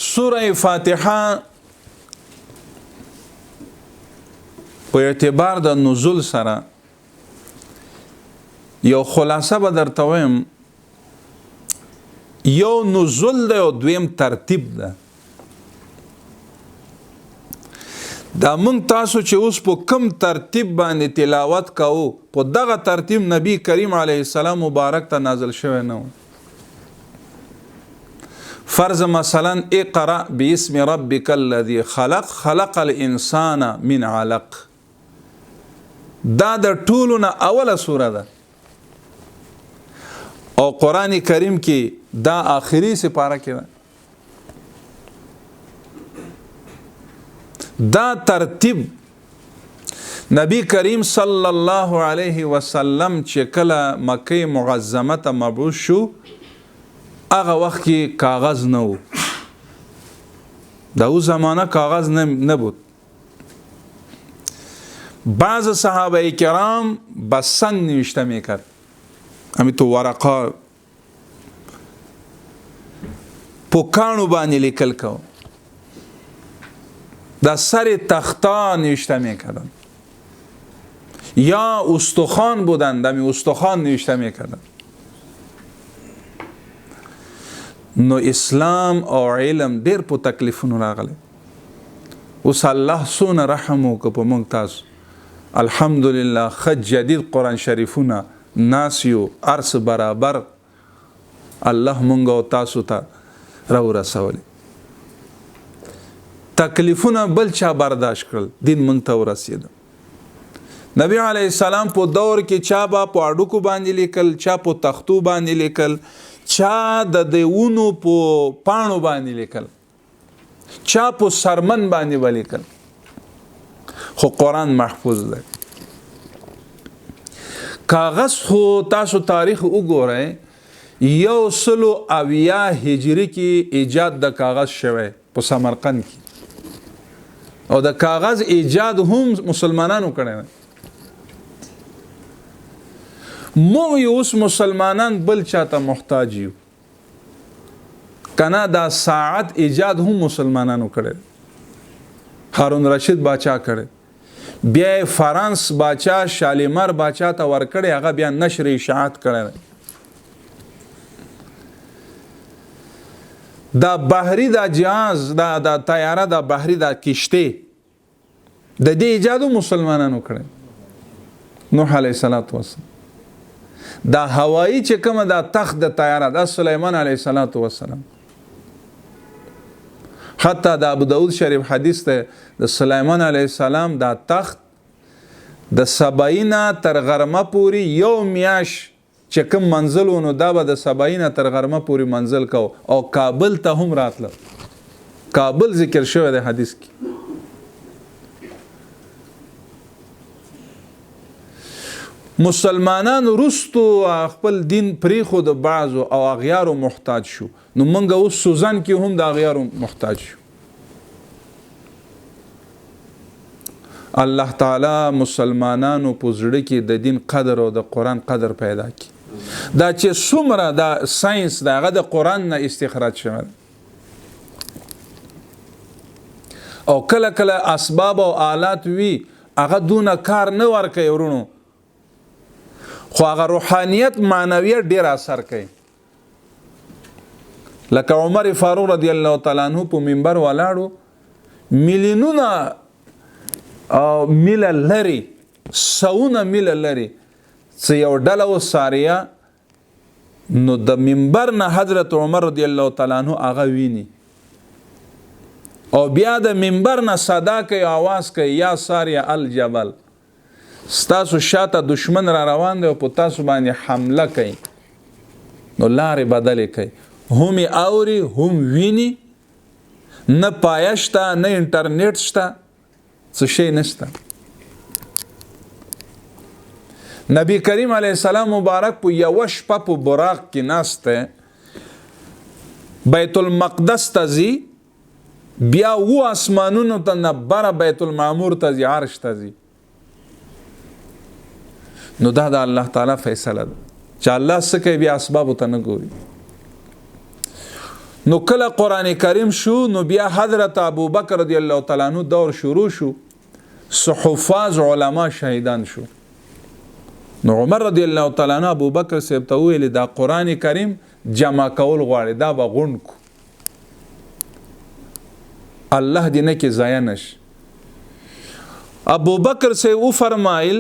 سوره فاتحه په اعتبار د نزول سره یو خلاصه به درته وایم. یو نزول دی او دویم ترتیب ده. دا مونږ تاسو چې اوس په کم ترتیب باندې تلاوت کوو په دغه ترتیب نبی کریم علیه السلام مبارک ته نازل شوی نه و. فرض مثلا اقرأ باسم ربک الذی خلق خلق الانسان من علق. دا د ټولو نه اوله سوره ده او قرآن کریم کې دا آخري سپاره کې ده. دا ترتیب نبی کریم صلی الله علیه وسلم چې کله مکه معظمه ته مبعوث شو هغه وخت کې کاغذ نه و. دا او زمانه کاغذ نه بود. بعض صحابه کرام با سنگ نوشته میکرد، همین تو ورقا پوکانو باندې لیکل کو، دا سر تختا نوشته میکردن یا استخوان بودن، دمی استخوان نوشته میکردن. نو اسلام او علم ډیر په تکلیفونو راغلی. اوس الله سونه رحم وکړه په موږ تاسو. الحمدلله خد جدید قرآن شریفونه ناسیو ارس برابر الله مونږ او تاسو ته راو رسولی. تکلیفونه بل چا برداشت کړل، دین مونږ ته ورسید. نبی علیه السلام په دور کې چا با په اډوکو باندې لیکل، چا په تختو باندې لیکل، چا د دیونو په پاڼو باندې لیکل، چا په سرمن باندې ولیکل. خو قرآن محفوظ ده. کاغذ خو تاسو تاریخ وګورئ، 180 هجری کې ایجاد د کاغذ شوی په سمرقند کې او د کاغذ ایجاد هم مسلمانانو کړی. مو اوس مسلمانان بل چاته محتاج یو کنه. دا ساعت ایجاد هم مسلمانانو کړی، هارون رشید باچا کړی، بیا فرانس باچا شالیمار باچا ته ورکړی، هغه بیا نشر اشاعت کړی. دا بحری دا جهاز دا طیاره دا بحری دا کشته د دې ایجادو مسلمانانو کړی. نوح علیه السلام. دا هوایی چې کومه دا تخت د طیاره دا سلیمان علیه السلام. حتی دا ابو داود شریف حدیث ته د سلیمان علیه السلام دا تخت د سبعینا تر غرمه پوری یو میاش چې کوم منزل ونو دا به د سبعینا تر غرمه پوری منزل کو او کابل ته هم راتله. کابل ذکر شوی د حدیث کې. مسلمانان رستو خپل دین پریخو د بعضو او اغیارو محتاج شو. نو منګه اوس سوزن کې هم د اغیارو محتاج شو. الله تعالی مسلمانانو په زړه کې د دین قدر او د قرآن قدر پیدا کی. دا چې څومره دا ساينس دغه د قرآن نه استخراج شوی او کله کله اسباب او آلات وی هغه دونه کار نه ورکوي ورونو، خو هغه روحانیت معنویت ډیر اثر کوي. لکه عمر فاروق رضی الله تعالی عنہ په منبر ولاړو، میلیونونه او میل لري، سونه میل لري چې یو ډله وساریه، نو د منبر نه حضرت عمر رضی الله تعالی عنہ هغه ویني او بیا د منبر نه صدا کوي، आवाज کوي، یا ساریه الجبل، ستاسو شاته دشمن را روان دی او په تاسو باندې حمله کوي. نو لارې بدلې کوي، هم اوري هم ویني، نه پایشته نه انټرنیټ شته، څه شی نشته. نبی کریم علیه السلام مبارک په یو شپه په براق کې ناسته، بیت المقدس ته ځي، بیا و اسمانونو ته نه بره بیت المعمور ته ځي، عرش ته ځي. نو دا د الله تعالی فیصله ده چې الله څه کوي، بیا اسباب ته نه ګوري. نو کله قرآن کریم شو نو بیا حضرت ابوبکر رضی الله تعالی عنہ دور شروع شو، حفاظ علما شهیدان شو. نو عمر رضی الله تعالی عنہ ابوبکر صاحب ته ویل دا قرآن کریم جمع کول غواړي، دا به غونډ کو، الله دې نه کې ضایع نشي. ابوبکر صاحب و فرمایل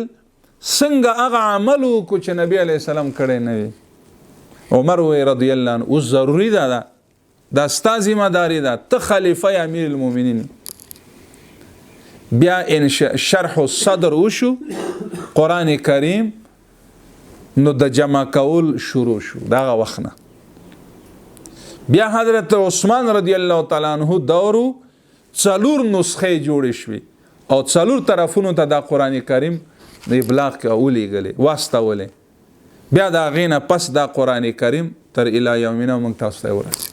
څنګه هغه عمل وکړو چې نبی علیه السلام کړی نه وي. عمر وی رضی الله عنه اوس ضروري ده، دا ستا ذمہ داری ده، ته خلیفه امیر المؤمنین. بیا شرح الصدر وشو قرآن کریم، نو د جمع کول شروع شو دغه وخت نه. بیا حضرت عثمان رضی الله تعالی عنہ دورو 4 نسخې جوړې شوې او 4 طرفونو ته د قرآن کریم د ابلاغ کې اولیږلې واستولې. بیا دا غینه پس دا قرآن کریم تر الی یومنا موږ تاسو ته ورسېد.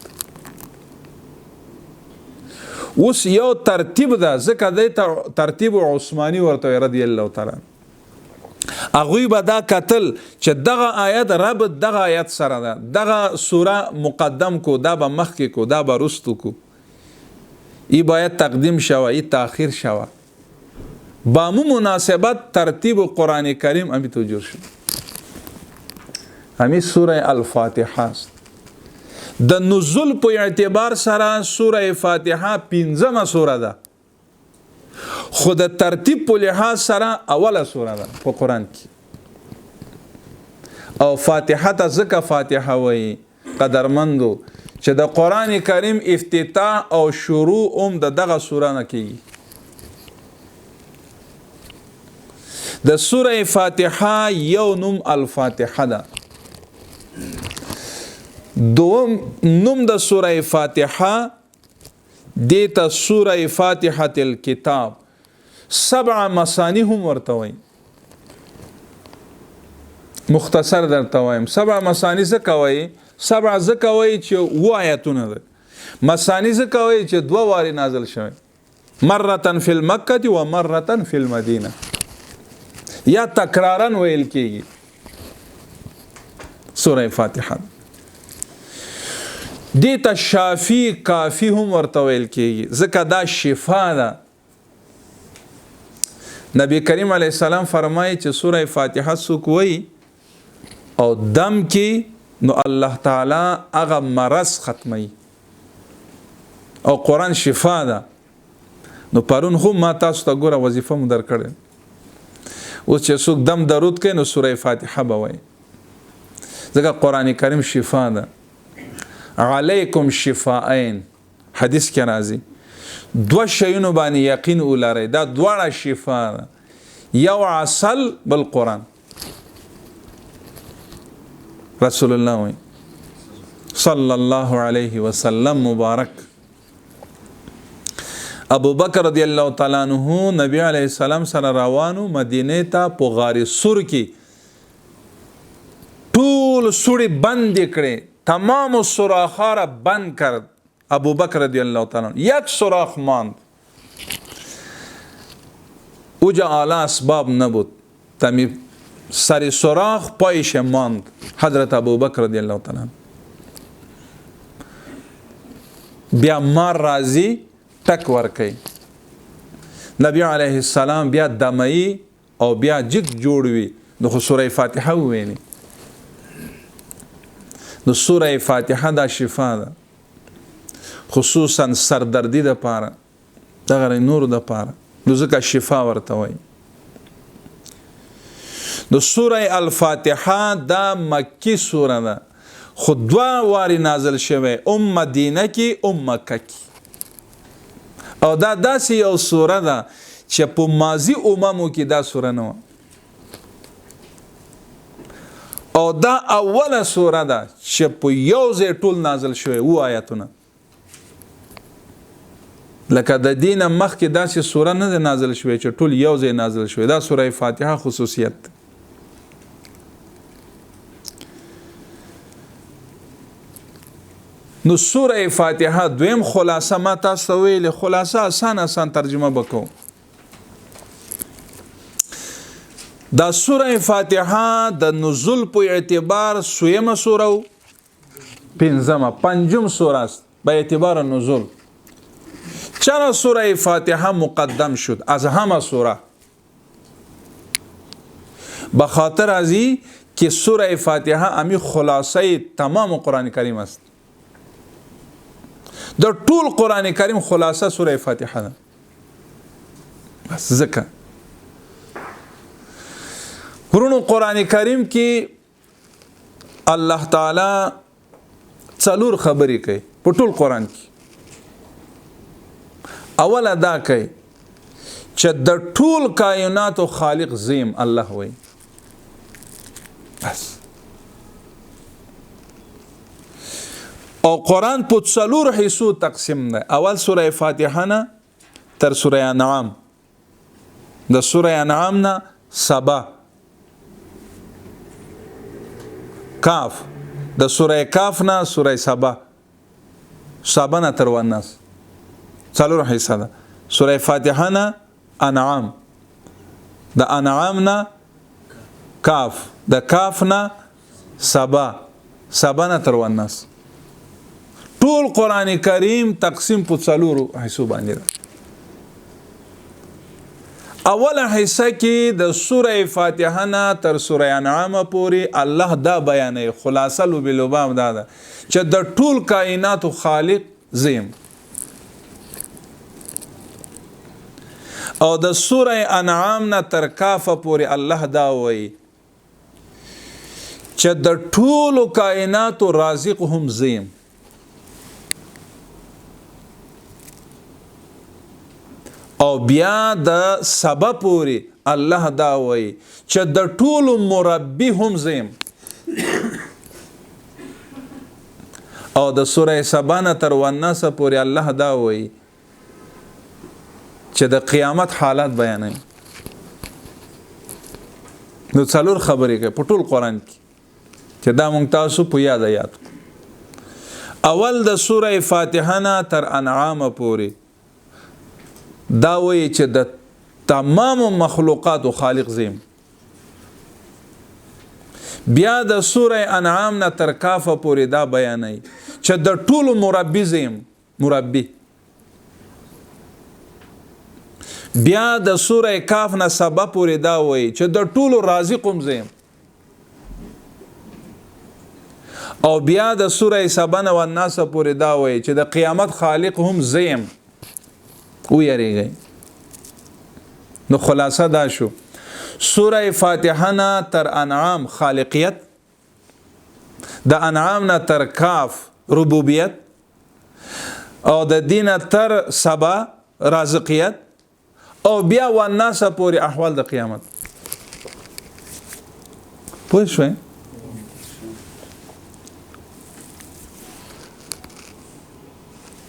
اوس یو ترتیب ده، ځکه د ترتیب عثماني ورته رضی الله تعالی. هغوی به دا کتل چې دغه آیت ربط دغه آیت سره ده، دغه سوره مقدم کو، دا به مخکې کو، دا به رستو کو، ای باید تقدیم شوه، ای تاخیر شوه. با مو مناسبت ترتیب قرآن کریم امی توجور شد. امی سوره الفاتحه است. د نزول په اعتبار سره سوره فاتحه 15مه سوره ده، خو د ترتیب په لحاظ سره اوله سوره ده په قرآن کې. او فاتحه ته ځکه فاتحه وایي قدرمندو چې د قرآن کریم افتتاح او شروع هم د دغه سوره نه کیږي. د سوره فاتحه یو نوم الفاتحه ده. دوم نوم د سوره فاتحه دیتا سوره فاتحه الکتاب. 7 مسانی هم ورته وایي. مختصر درته وایم 7 مسانی څه کوي؟ 7 ځکه وایي چې 2 آیتونه ده. مسانی څه کوي چې 2 واري نازل شوی، مرتن فی المکه و مرتن فی المدینه، یا تکرارن ویل کیږي سوره فاتحه. دیتا شافی کافی هم ورته ویل کیږي ځکه دا شفا ده. نبی کریم علیه السلام فرمایي چې سوره فاتحه څوک وایي او دم کې، نو الله تعالی هغه مرض ختمي او قرآن شفا ده. نو پرون خو ما تاسو ته ګوره وظیفه مو درکړې، اوس چې څوک دم درود کوي نو سوره فاتحه به وایي ځکه قرآن کریم شفا ده. علیکم شفاءین حدیث کې راځي 2 شیونو باندې یقین ولرئ، دا دواړه شفا ده، یو عسل بل قرآن. رسول الله وی صلی الله علیه وسلم مبارک. ابو بکر رضی الله تعالی عنہ نبی علیه السلام سره روانو مدینه ته په غار سور کې، ټول سوري بند کړي، تمام سوراخ‌ها را بند کرد. ابو بکر رضی الله تعالی عنہ یک سوراخ ماند، اوجا اعلی اسباب نبود، تمی سر سوراخ پایش ماند. حضرت ابو بکر رضی الله تعالی عنہ بیا مار راضی ټک ورکي، نبی علیه السلام بیا دمئی او بیا جګ جوړوي، نو سوره فاتحه وویني. نو سوره فاتحه دا شفا ده، خصوصا سردردی ده پاره، دغه نور ده پاره، نو ځکه شفا ورته وایي. نو سوره الفاتحه دا مکی سوره ده، خو 2 واری نازل شوه، مدینه کې مکه کې. او دا داسې یو سوره ده چې په ماضی اممو کې دا سوره نه وه، او دا اوله سوره ده چې په یو ځای ټول نازل شوی 2 آیتونه. لکه د دین مخکې داسې سوره نه ده نازل شوی چې ټول یو ځای نازل شوی. دا سوره فاتحه خصوصیت. نو سوره فاتحه دویم خلاصه ما تاسو ویل، خلاصه آسان ترجمه وکړو. دا سوره فاتحه د نزول په اعتبار 3مه سوره او 5مه سوره است. به اعتبار نزول چرا سوره فاتحه مقدم شد از همه سوره؟ به خاطر از این که سوره فاتحه امی خلاصه تمام قرآن کریم است. در طول قرآن کریم خلاصه سوره فاتحه ده. بس ذکر ورونو قرآن کریم کې الله تعالی څلور خبرې کوي په ټول قرآن کې. اول ادا کوي چې د ټول کائناتو خالق زیم الله وي. بس او قرآن په څلور حصو تقسیم ده. اول سوره فاتحه نه تر سوره انعام، د سوره انعام نه سبا، کاف، د سوره کاف نه سوره سبا، سبا نه تر والناس څلور حصہ ده. سوره فاتحه نه انعام، د انعام نه کاف، د کاف نه سبا، سبا نه تر والناس. ټول قرآن کریم تقسیم په څلور حصو باندې ده. اوله حصہ کې د سوره فاتحه نه تر سوره انعام پورې الله دا بیانوي خلاصه لوباب دا ده چې د ټول کائنات خالق زیم. او د سوره انعام نه تر کاف پورې الله دا وایي چې د ټول کائنات رازق هم زیم. او بیا د سبا پوری الله دا وایي چې د ټول مربی هم زیم. او د سوره سبا نه تر والناس پوری الله دا وایي چې د قیامت حالات بیانوي. نو څلور خبرې کوي په ټول قرآن کې چې دا مونږ تاسو په یاد. اول د سوره فاتحه نه تر انعام پوری دا وایي چې د تمام مخلوقات خالق زیم. بیا د سوره انعام نه تر کاف پورې دا بیانوي چې د ټول مربی زیم، مربی. بیا د سوره کاف نه سبا پورې دا وایي چې د ټول رازق هم زیم. او بیا د سوره سبا نه والناس پورې دا وایي چې د قیامت خالق هم زیم. ویریږي. نو خلاصه دا شو سوره فاتحه نه تر انعام خالقیت، د انعام نه تر کاف ربوبیت، او د دین تر سبا رازقیت، او بیا والناس پورې احوال د قیامت. پوه شوئ؟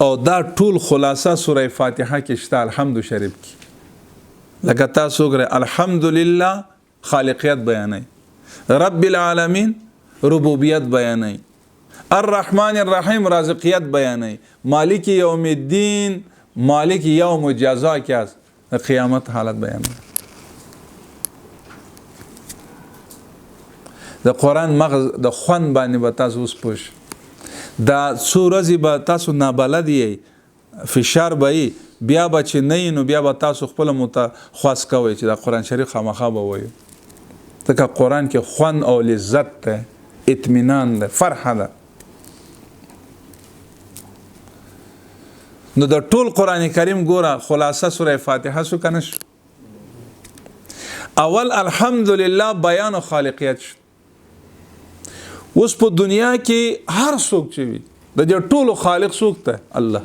او دا ټول خلاصه سوره فاتحه کې شته. الحمد شریف کې لکه تاسو ګره الحمدلله خالقیت بیانوي، رب العالمین ربوبیت بیانوي، الرحمن الرحیم رازقیت بیانوي، مالک یوم الدین مالک یوم جزا کې از قیامت حالت بیانوي. د قرآن مغز د خوان باندې به تاسو اوس پوه دا څو ورځې به تاسو نابلد یې فشار به یې بیا به چې نه نو بیا به تاسو خپله متخواست کوئ چې دا قرآن شریف خامخا به وایو. ځکه قرآن کې خوند او لذت ده، اطمینان ده، فرحه ده. نو د ټول قرآن کریم ګوره خلاصه سوره فاتحه شو که نه شو؟ اول الحمدلله بیان و خالقیت شو. اوس په دنیا کې هر څوک چې وي د دې ټولو خالق څوک دی؟ الله.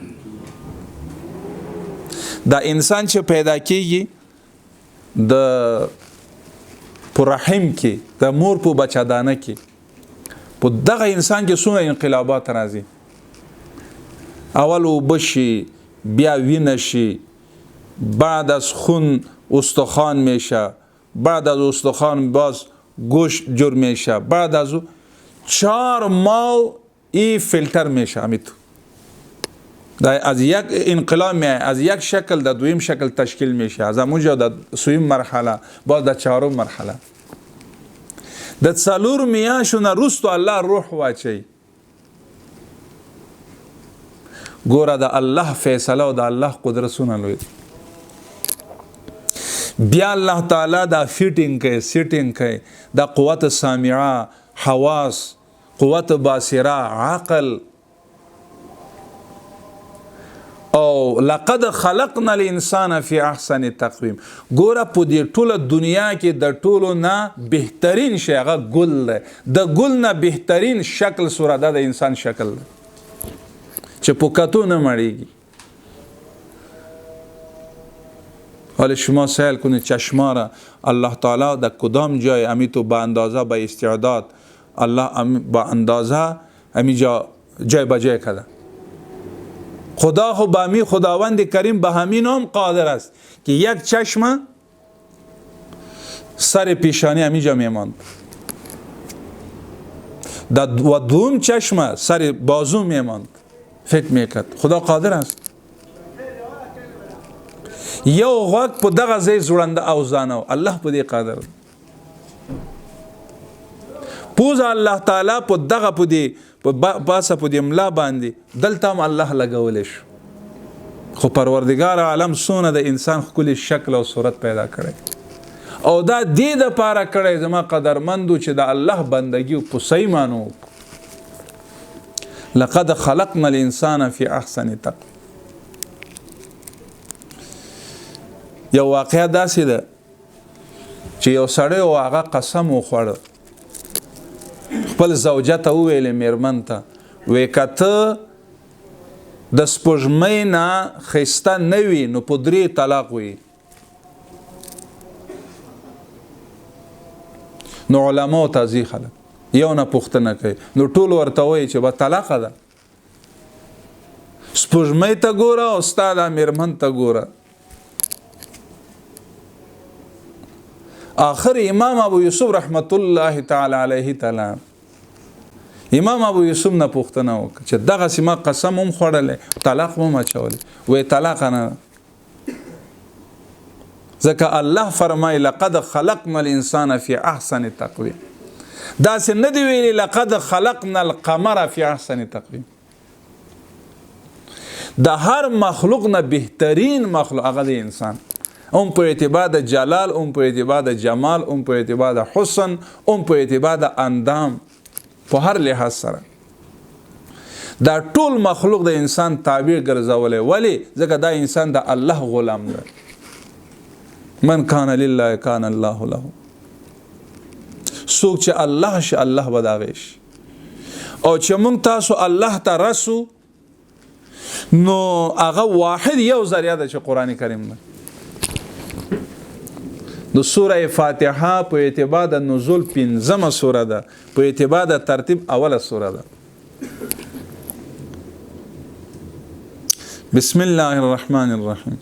دا انسان چې پیدا کیږي د په رحم کې د مور په بچه‌دانه کې په دغه انسان کې څومره انقلابات راځي. اول اوبه شي، بیا وینه شي، بعد از خون استخوان میشه، بعد از استخوان باز گوشت جور میشه، بعد از 4 ماه ای فیلتر میشه. امیتو از یک انقلاب می از یک شکل در دویم شکل تشکیل میشه، از اونجا در سویم مرحله باز در 4م مرحله در 4 میاشونه رستو الله روح واچي. ګوره د الله فیصله او د الله قدرتونه لوی بیا الله تعالی دا فیټینګ کوي سیټینګ کوي دا قوت سامعه حواس قوت باصره عقل او لقد خلقنا الانسان فی احسن تقویم ګوره په دې ټوله دنیا کې د ټولو نه بهترین شی هغه ګل دی د ګل نه بهترین شکل صورت د انسان شکل دی چې په کتو نه مړیږي حالا شما سهل کنید چشما را الله تعالی در کدام جای امی تو با اندازه با استعداد الله با اندازه امی جای با جای کده خدا خو با امی خداوند کریم به همین هم قادر است که یک چشم سر پیشانی امی جا میماند و دوم چشم سر بازو میماند فکر میکرد خدا قادر است یو غوږ په دغه ځای زوړنده اوزانه الله په دې قادر پوزه الله تعالی په دغه په دې پاسه په دې ملا باندې دلته هم الله لګولی شو خو پروردگار عالم سونه د انسان ښکلی شکل او صورت پیدا کړی او دا دې دپاره کړی زما قدرمندو چې د الله بندګي په صحیح معنو لقد خلقنا الانسان فی احسن تقویم یو واقعه داسې ده چې یو سړی و هغه قسم وخوړ خپل زوجه ته وویلې میرمن ته وی که ته د سپوږمۍ نه ښایسته نه وي نو په 3 طلاق وي نو علماو ته ځي خلک یو نه پوښتنه کوي نو ټول ورته وایي چې به طلاقه ده سپوږمۍ ته ګوره او ستا دا میرمن ته ګوره آخر امام ابو یوسف رحمت الله تعالی علیه تعالی امام ابو یوسف نه پوښتنه وکړه چې دغه سیمه قسم هم خوړلې طلاق هم اچولې وې طلاق نه ځکه الله فرمایي لقد خلقنا الانسان فی احسن تقویم داسې نه دی ویلي لقد خلقنا القمر فی احسن تقویم د هر مخلوق نه بهترین مخلوق هغه دی انسان هم په اعتبار د جلال هم په اعتبار د جمال هم په اعتبار د حسن هم په اعتبار د اندام په هر لحاظ سره دا ټول مخلوق د انسان تابع ګرځولې ولی ځکه دا انسان د الله غلام دی من کان لله کان الله له څوک چې الله شي الله به د هغې شي او چې موږ تاسو الله ته رسو نو هغه واحد یو ذریعه ده چې قرآن کریم ده د سوره فاتحه په اعتبار د نزول 5مه سوره ده په اعتبار د ترتیب اوله سوره ده بسم الله الرحمن الرحیم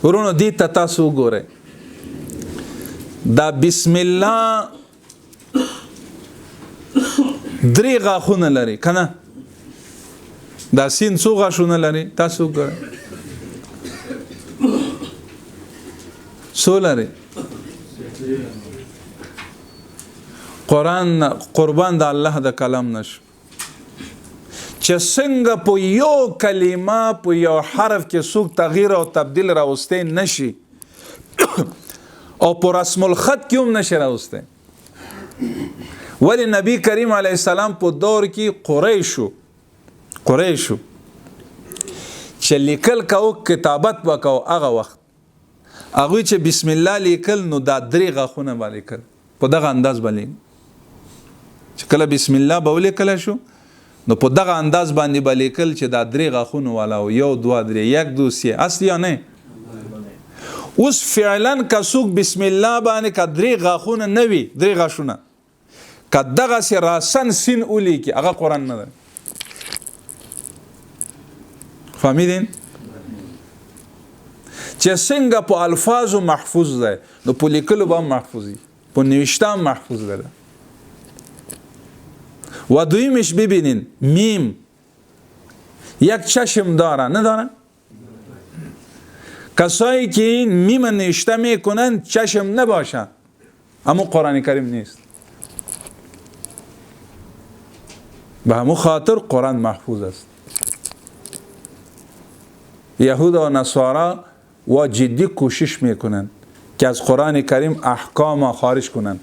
ورونو دې ته تاسو وګورئ دا بسم الله 3 غاښونه لري کنه دا سین څو غاښونه لري تاسو وګورئ سولره قربان د الله د کلام نشو چې څنګه په یو کلمه په یو حرف کې څوک تغییر او تبدیل راوستی نشي او په رسم الخط کې هم نشي راوستی ولی نبی کریم علیه السلام په دور کې قریشو چې لیکل کو کتابت وکاو هغه وخت هغه چې بسم الله لیکل نو دا 3 غاښونه باندې لیکل په دغه انداز باندې چې کله بسم الله به ولیکل شو نو په دغه انداز باندې لیکل چې دا 3 غاښونه والا او 1 2 3 1 2 3 اصلي نه اوس فعلا کڅوک بسم الله باندې کا 3 غاښونه نه وي 3 غاښونه کدغه سي راسن سین اولی کی هغه قران نه ده فهمیدین چې څنګه په الفاظو محفوظ ده نو په لیکلو به محفوظي په نوشتام محفوظ ده و دویمش ببینین میم یک چشم داره نداره کسایی که این میم نوشته میکنن چشم نباشه اما قرآن کریم نیست به همون خاطر قرآن محفوظ است. یهود و نصارا و جدی کوشش میکنن که از قرآن کریم احکام خارج کنن،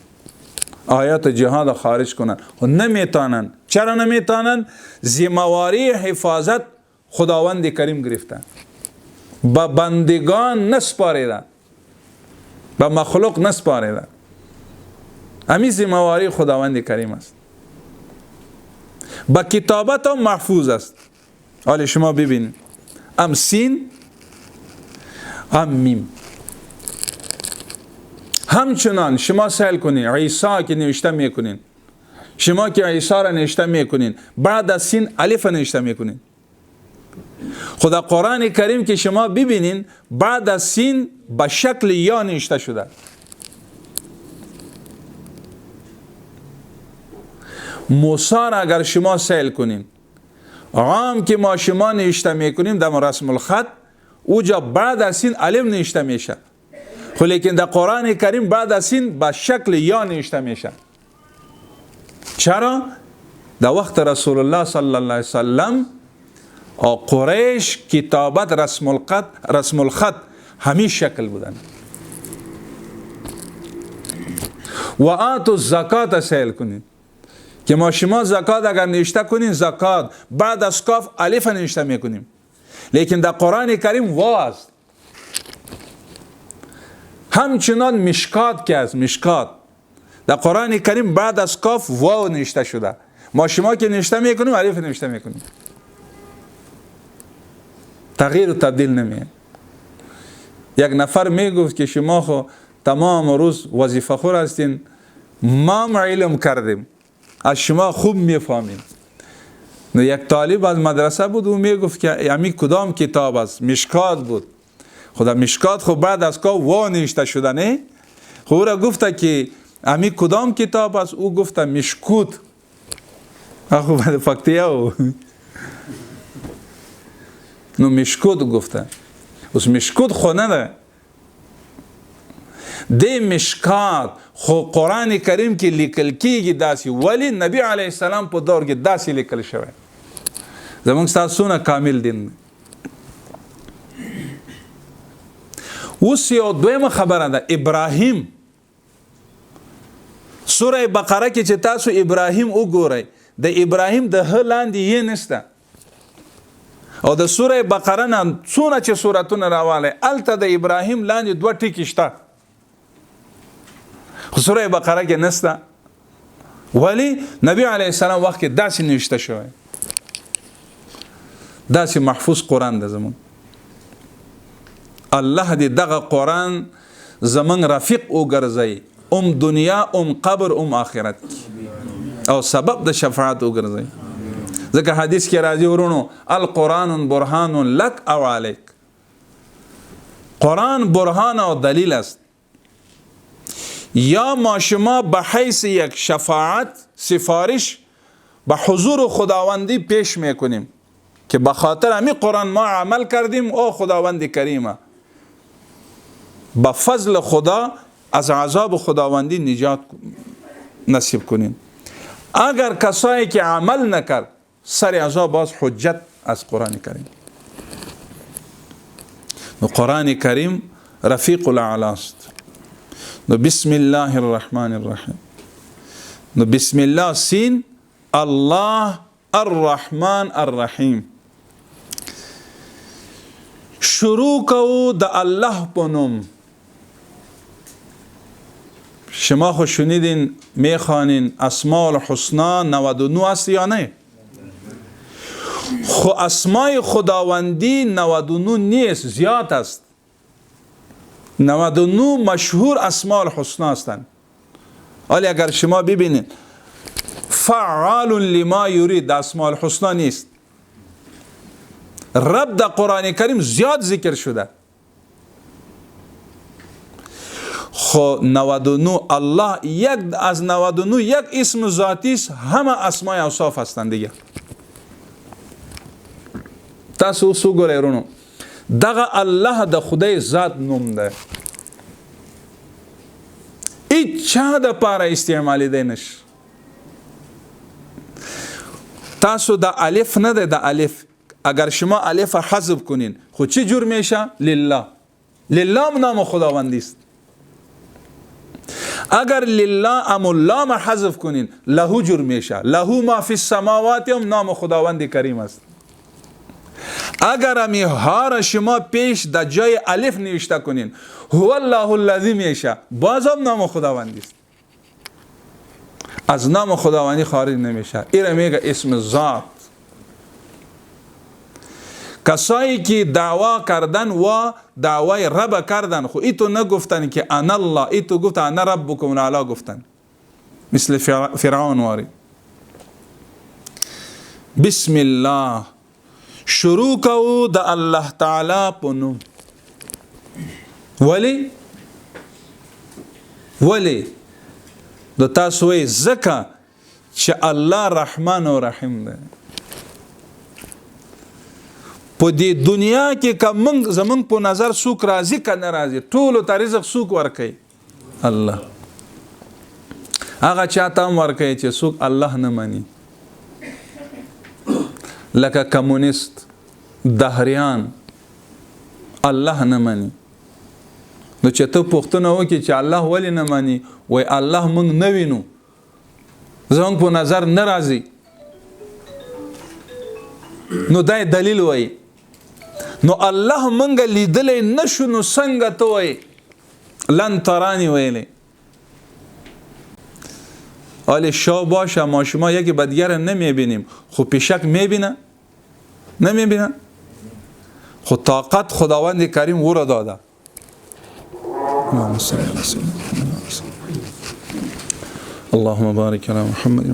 آیات جهاد خارج کنن و نمیتونن. چرا نمیتونن؟ ذمه‌واری حفاظت خداوند کریم گرفتن، به بندگان نسپاریدن، به مخلوق نسپاریدن. همین ذمه‌واری خداوند کریم است. با کتابت هم محفوظ است. حالا شما ببینید، هم سین هم میم. همچنان شما سهل کنین عیسی که نوشته میکنین، شما که عیسی را نوشته میکنین، بعد از سین الف نوشته میکنین. خدا قرآن کریم که شما ببینین بعد از سین به شکل یا نوشته شده. موسی را اگر شما سهل کنین، عام که ما شما نوشته میکنیم در رسم الخط، اوجا بعد از سین الف نوشته میشه، خب لیکن در قرآن کریم بعد از این به شکل یا نوشته میشه. چرا؟ در وقت رسول الله صلی الله علیه وسلم قریش کتابت رسم الخط همین شکل بودن. و آتوا الزکات سهل کنین که ما شما زکات اگر نوشته کنین، زکات بعد از کاف الف نوشته میکنیم، لیکن در قرآن کریم واو است. همچنان مشکات که از مشکات در قرآن کریم بعد از کاف واو نوشته شده، ما شما که نوشته میکنیم الف نوشته میکنیم. تغییر و تبدیل نمیه. یک نفر میگفت که شما خو تمام روز وظیفه خور هستین، ما علم کردیم، از شما خوب میفهمیم. یک طالب از مدرسه بود و میگفت که امی کدام کتاب است؟ مشکات بود. خدا مشکات خب بعد از که وا نوشته شده نه؟ خب او را گفته که امی کدام کتاب است؟ او گفته مشکوت. خب بعد فکتیه او نو مشکوت گفته. اس مشکوت خو نه ده دی مشکات خو قرآن کریم که لیکل کیږي داسې، ولی نبی علیه السلام په دور کې داسې لیکل شوی. زمونږ ستاسو کامل دین. اوس یو دویمه خبره ده، ابراهیم. سوره بقره کې چې تاسو ابراهیم وګورئ، د ابراهیم د ه لاندې یې نشته، او د سوره بقره نه څونه چې سورتونه راواله الته د ابراهیم لاندې دوه ټکي شته، خو سوره بقره کې نشته. ولی نبی علیه السلام وخت کې داسې نوشته شوی، داسې محفوظ قرآن ده زمون. الله دې دغه قرآن زمون رفیق وګرځي، دنیا قبر آخرت، او سبب د شفاعت وګرځي. ځکه حدیث کې راځي ورونو، القرآن برهان لک او علیک. قرآن برهان او دلیل است. یا ما شما به حیث یک شفاعت سفارش به حضور خداوندی پیش میکنیم که به خاطر همین قرآن ما عمل کردیم، او خداوند کریمه به فضل خدا از عذاب خداوندی نجات نصیب کنین. اگر کسایی که عمل نکرد سر عذاب باز حجت از قرآن کریم. نو قرآن کریم رفیق الاعلی است. نو بسم الله الرحمن الرحیم. نو بسم الله سین، الله الرحمن الرحیم. شروع کو د الله په نوم. شما خو شنیدین میخوانین اسماء الحسنا 99 است یا نه؟ خو اسماء خداوندی 99 نیست، زیاد است. 99 مشهور اسماء الحسنا هستند. ولی اگر شما ببینید فعال لما یرید اسماء الحسنا نیست. رب در قرآن کریم زیاد ذکر شده. خو 99 الله یک از 99 یک اسم ذاتی است، همه اسماء اوصاف هستند دیگه. تاسو سو ګورئ ورونو، دغه الله د خدای ذات نوم ده، هیچ چا د پاره استعمالی دی نش. تاسو د الف نه ده د الف اگر شما الف حذف کنین خود چی جور میشه؟ لله. لله نام خداوندی است. اگر لله ام اللام حذف کنین له جور میشه. له ما فی السماوات هم نام خداوند کریم است. اگر امی ها را شما پیش در جای الف نوشته کنین هو الله الذی میشه باز هم نام خداوندی است. از نام خداوندی خارج نمیشه. این میگه اسم ذات. کسایی که دعوا کردن و دعوای رب کردن خو ایتو نگفتن که انا الله، ایتو گفت انا ربکم الاعلی گفتن، مثل فرعون واری. بسم الله شروع کو د الله تعالی په نوم. ولی د تاسو یې ځکه چې الله رحمان او رحیم دی. په دې دنیا کې که زمونږ په نظر څوک راضي که نه راضي ټولو ته رزق څوک ورکوي؟ الله. هغه چاته هم ورکوي چې څوک الله نه مني، لکه کمونیست، دهریان الله نه مني. نو چې ته پوښتنه وکړې چې الله ولې نه مني، وای الله موږ نه وینو، زموږ په نظر نه راځي. نو دا دلیل وای. نو الله منګه لیدلې نشو نو څنګه ته وای لن ترانی ویلې؟ ولی شو باشه ما شما یکی بدگر نمیبینیم خو پیشک میبینه؟ نمیبینه؟ خو طاقت خداوند کریم او را داده. اللهم بارک علی محمد.